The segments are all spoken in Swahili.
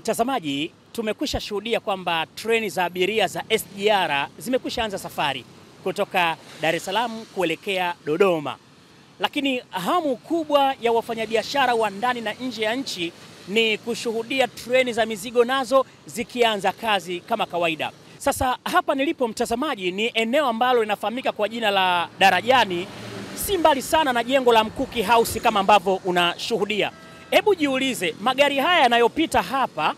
Mtazamaji, tumekwisha shuhudia kwamba treni za abiria za SGR zimekwisha anza safari kutoka Dar es Salaam kuelekea Dodoma. Lakini hamu kubwa ya wafanyabiashara wa ndani na nje ya nchi ni kushuhudia treni za mizigo nazo zikianza kazi kama kawaida. Sasa hapa nilipo mtazamaji, ni eneo ambalo linafahamika kwa jina la Darajani, si mbali sana na jengo la Mkuki House kama ambavyo unashuhudia. Hebu jiulize, magari haya yanayopita hapa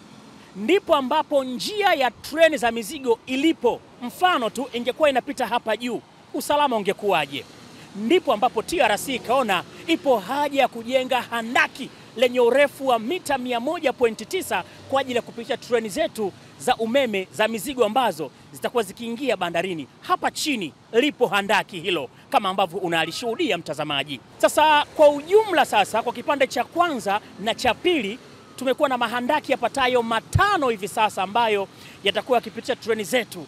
ndipo ambapo njia ya treni za mizigo ilipo. Mfano tu ingekuwa inapita hapa juu, usalama ungekuwaje? Ndipo ambapo TRC ikaona ipo haja ya kujenga handaki lenye urefu wa mita 100.9 kwa ajili ya kupitisha treni zetu za umeme za mizigo ambazo zitakuwa zikiingia bandarini. Hapa chini lipo handaki hilo kama ambavyo unalishuhudia mtazamaji. Sasa kwa ujumla, sasa kwa kipande cha kwanza na cha pili tumekuwa na mahandaki yapatayo 5 hivi sasa ambayo yatakuwa yakipitisha treni zetu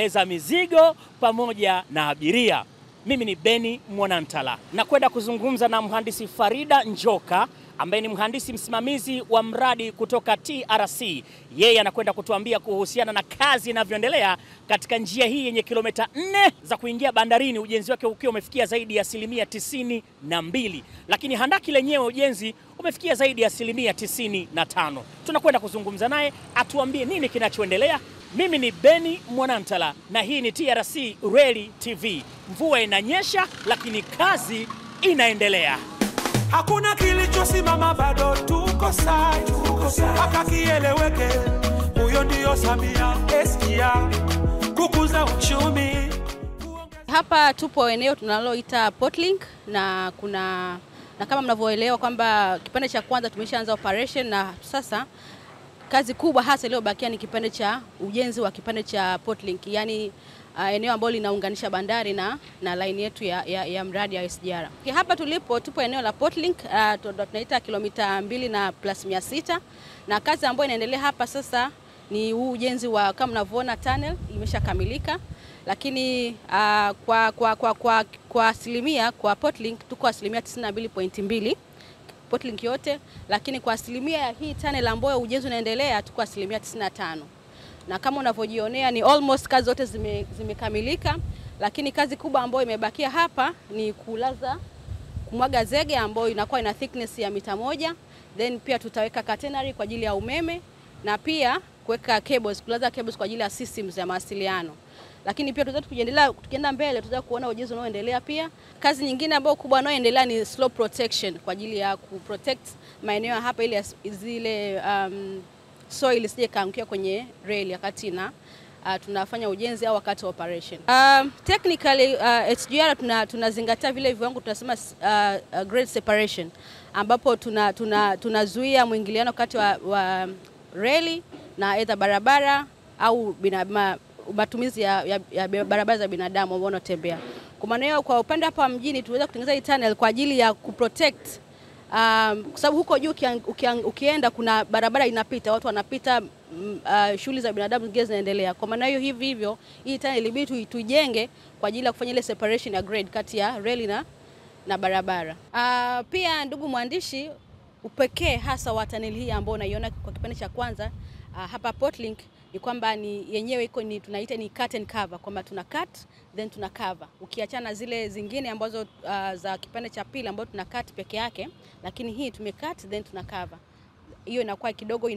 za mizigo pamoja na abiria. Mimi ni Beni Mwanantala na kwenda kuzungumza na mhandisi Farida Njoka ambaye ni mhandisi msimamizi wa mradi kutoka TRC. Yeye anakwenda kutuambia kuhusiana na kazi inavyoendelea katika njia hii yenye kilomita 4 za kuingia bandarini, ujenzi wake ukiwa umefikia zaidi ya 92%, lakini handaki lenyewe ujenzi umefikia zaidi ya 95%. Tunakwenda kuzungumza naye atuambie nini kinachoendelea. Mimi ni Beni Mwanantala na hii ni TRC Reli TV. Mvua inanyesha lakini kazi inaendelea. Hakuna kilichosimama, bado tuko side, mpaka kieleweke. Huyo ndio Samia SGR, kukuza uchumi. Hapa tupo eneo tunaloita Portlink na kama mnavyoelewa kwamba kipande cha kwanza tumeshaanza operation, na sasa kazi kubwa hasa iliyobakia ni kipande cha ujenzi wa kipande cha Portlink, yani eneo ambalo linaunganisha bandari na line yetu ya mradi ya SGR. Hapa tupo eneo la Portlink, tunaita kilomita 2 na plus 600, na kazi ambayo inaendelea hapa sasa ni huu ujenzi wa, kama mnavyoona, tunnel imeshakamilika, lakini kwa asilimia kwa Portlink tuko asilimia 92.2 Portlink yote, lakini kwa asilimia ya hii tunnel ambayo ujenzi unaendelea tuko asilimia 95. Na kama unavyojionea ni almost kazi zote zimekamilika, lakini kazi kubwa ambayo imebakia hapa ni kumwaga zege ambayo inakuwa ina thickness ya mita 1, then pia tutaweka catenary kwa ajili ya umeme na pia kuweka cables, kulaza cables kwa ajili ya systems ya mawasiliano. Lakini pia tukienda mbele tutaweza kuona ujenzi unaoendelea pia. Kazi nyingine ambayo kubwa inayoendelea ni slope protection kwa ajili ya kuprotect maeneo hapa ili zile soil isije kaangukia kwenye rail wakati tunafanya ujenzi au wakati wa operation. Technically SGR tunazingatia vile viwango tunasema grade separation, ambapo tunazuia mwingiliano kati wa rail na aidha barabara au matumizi ya barabara za binadamu ambao wanatembea. Kwa maana hiyo, kwa upande hapa mjini tuweza kutengeneza hii tunnel kwa ajili ya kuprotect, kwa sababu huko juu ukienda kuna barabara inapita, watu wanapita, shughuli za binadamu zingine zinaendelea. Kwa maana hiyo hivyo hii tunnel ilibidi tuijenge kwa ajili ya kufanya ile separation ya grade kati ya reli na barabara. Pia ndugu mwandishi, upekee hasa wa tunnel hii ambao unaiona kwa kipande cha kwanza hapa Portlink ni kwamba yenyewe tunaita ni cut and cover, kwamba tuna cut then tuna cover. Ukiachana zile zingine ambazo za kipande cha pili ambazo tuna cut peke yake, lakini hii tumecut then tuna cover. Hiyo inakuwa kidogo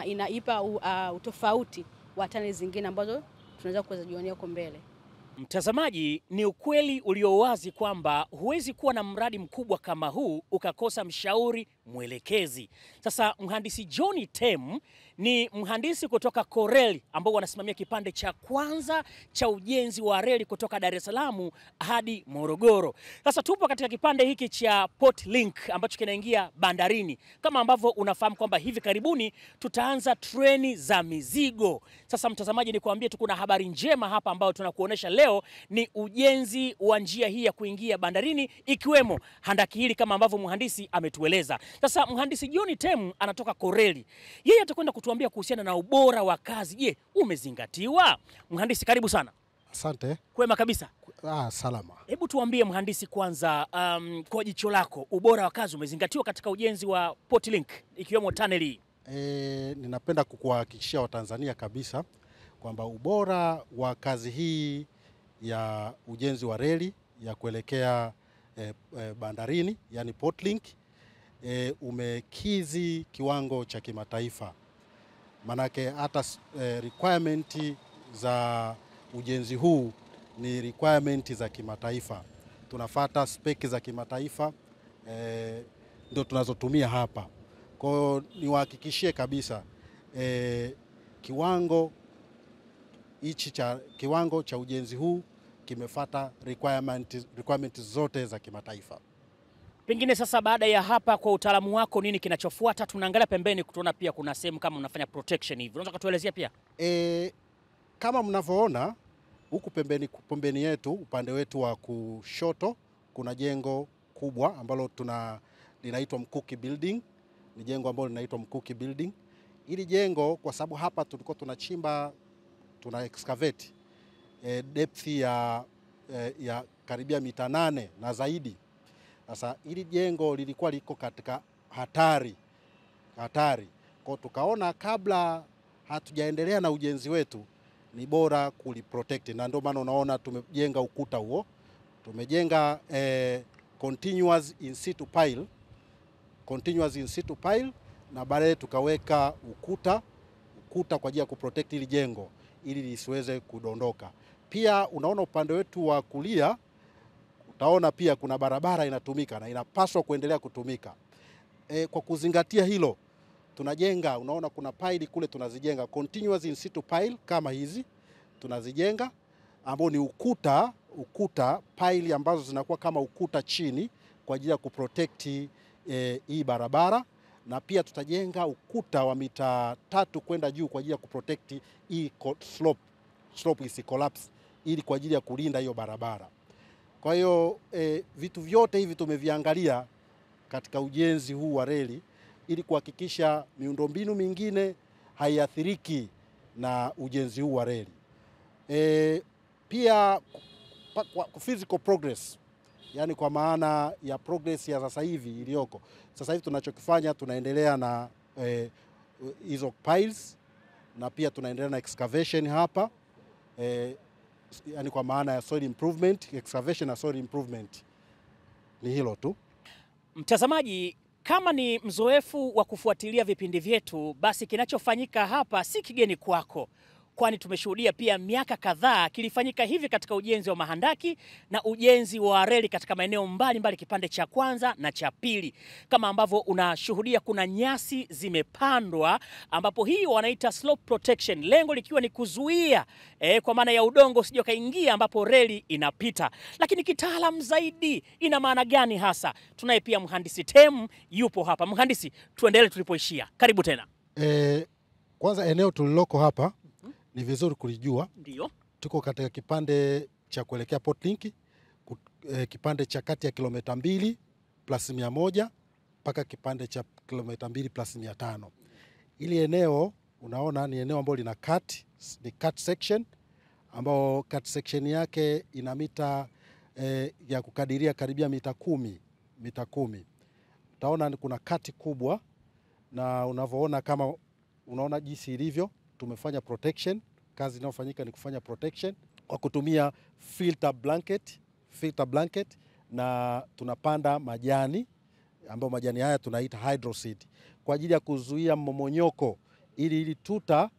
inaipa utofauti wa tunnel zingine ambazo tunaweza kuzijionea huko mbele. Mtazamaji, ni ukweli ulio wazi kwamba huwezi kuwa na mradi mkubwa kama huu ukakosa mshauri mwelekezi. Sasa mhandisi John Tem ni mhandisi kutoka Koreli ambao wanasimamia kipande cha kwanza cha ujenzi wa reli kutoka Dar es Salaam hadi Morogoro. Sasa tupo katika kipande hiki cha Portlink ambacho kinaingia bandarini. Kama ambavyo unafahamu kwamba hivi karibuni tutaanza treni za mizigo. Sasa mtazamaji, nikwambie tu kuna habari njema hapa ambayo tunakuonesha leo, ni ujenzi wa njia hii ya kuingia bandarini, ikiwemo handaki hili kama ambavyo mhandisi ametueleza. Sasa mhandisi John Tem anatoka Koreli. Yeye atakwenda kutuambia kuhusiana na ubora wa kazi. Je, umezingatiwa? Mhandisi, karibu sana. Asante. Kwema kabisa. Salama. Hebu tuambie mhandisi kwanza, kwa jicho lako ubora wa kazi umezingatiwa katika ujenzi wa Portlink ikiwemo tunnel hii? Ninapenda kukuhakikishia Watanzania kabisa kwamba ubora wa kazi hii ya ujenzi wa reli ya kuelekea bandarini, yani Portlink, umekizi kiwango cha kimataifa. Manake hata requirement za ujenzi huu ni requirement za kimataifa. Tunafuata speki za kimataifa, ndio tunazotumia hapa. Kwa hiyo niwahakikishie kabisa kiwango cha ujenzi huu kimefuata requirement zote za kimataifa. Pengine sasa baada ya hapa, kwa utaalamu wako, nini kinachofuata? Tunaangalia pembeni kutuona pia kuna sehemu kama unafanya protection hivi. Unaweza kutuelezea pia? Kama mnavyoona huku pembeni yetu, upande wetu wa kushoto, kuna jengo kubwa ambalo linaitwa Mkuki Building. Ni jengo ambalo linaitwa Mkuki Building. Hili jengo, kwa sababu hapa tulikuwa tunachimba, tuna excavate depth ya karibia mita 8 na zaidi. Sasa hili jengo lilikuwa liko katika hatari. Kwa tukaona kabla hatujaendelea na ujenzi wetu ni bora kuliprotect, na ndio maana unaona tumejenga ukuta huo. Tumejenga continuous in situ pile, na baadaye tukaweka ukuta kwa ajili ya kuprotect hili jengo ili lisiweze kudondoka. Pia unaona upande wetu wa kulia, utaona pia kuna barabara inatumika na inapaswa kuendelea kutumika. Kwa kuzingatia hilo, tunajenga, unaona kuna pile kule tunazijenga continuous in situ pile kama hizi tunazijenga, ambao ni ukuta pile ambazo zinakuwa kama ukuta chini kwa ajili ya kuprotect hii barabara, na pia tutajenga ukuta wa mita 3 kwenda juu kwa ajili ya kuprotect hii slope isi collapse, ili kwa ajili ya kulinda hiyo barabara. Kwa hiyo vitu vyote hivi tumeviangalia katika ujenzi huu wa reli ili kuhakikisha miundombinu mingine haiathiriki na ujenzi huu wa reli. Pia physical progress, yani kwa maana ya progress ya sasa hivi iliyoko. Sasa hivi tunachokifanya, tunaendelea na hizo piles, na pia tunaendelea na excavation hapa, yani kwa maana ya soil improvement, excavation na soil improvement. Ni hilo tu. Mtazamaji, kama ni mzoefu wa kufuatilia vipindi vyetu, basi kinachofanyika hapa si kigeni kwako, kwani tumeshuhudia pia miaka kadhaa kilifanyika hivi katika ujenzi wa mahandaki na ujenzi wa reli katika maeneo mbalimbali, kipande cha kwanza na cha pili. Kama ambavyo unashuhudia kuna nyasi zimepandwa, ambapo hii wanaita slope protection, lengo likiwa ni kuzuia kwa maana ya udongo usije kaingia ambapo reli inapita. Lakini kitaalamu zaidi ina maana gani hasa? Tunaye pia mhandisi Temu yupo hapa. Mhandisi, tuendelee tulipoishia. Karibu tena. Kwanza eneo tuliloko hapa ni vizuri kulijua. Ndio. Tuko katika kipande cha kuelekea Portlink, kipande cha kati ya kilomita 2 plus 100 mpaka kipande cha kilomita 2 plus 500. Ili eneo unaona ni eneo ambalo lina ni cut section, ambao cut section yake ina mita ya kukadiria karibia mita 10. Utaona kuna kati kubwa, na unavyoona kama unaona jinsi ilivyo, tumefanya protection. Kazi inayofanyika ni kufanya protection kwa kutumia filter blanket, na tunapanda majani, ambayo majani haya tunaita hydroseed, kwa ajili ya kuzuia mmomonyoko, ili tuta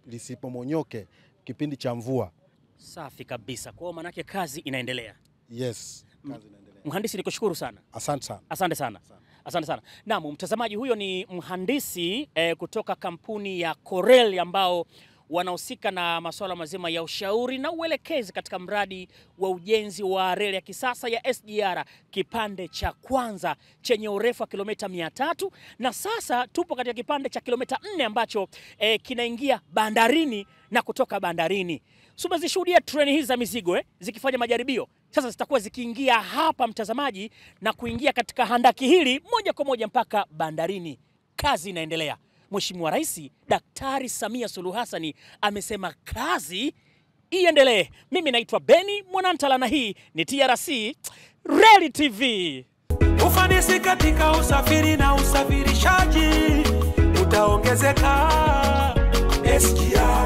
lisipomonyoke kipindi cha mvua. Safi kabisa. Kwa maana yake kazi inaendelea. Yes, kazi inaendelea. Mhandisi, nikushukuru sana. Asante sana. Asante sana. Asante sana. Naam, mtazamaji, huyo ni mhandisi kutoka kampuni ya Corel ambao wanahusika na masuala mazima ya ushauri na uelekezi katika mradi wa ujenzi wa reli ya kisasa ya SGR kipande cha kwanza chenye urefu wa kilomita 300, na sasa tupo katika kipande cha kilomita 4 ambacho kinaingia bandarini na kutoka bandarini. Umezishuhudia treni hizi za mizigo zikifanya majaribio. Sasa zitakuwa zikiingia hapa, mtazamaji, na kuingia katika handaki hili moja kwa moja mpaka bandarini. Kazi inaendelea. Mheshimiwa Rais Daktari Samia Suluhu Hassan amesema kazi iendelee. Mimi naitwa Beni Mwanantala na hii ni TRC Reli TV. Ufanisi katika usafiri na usafirishaji utaongeza kuongezeka. SGR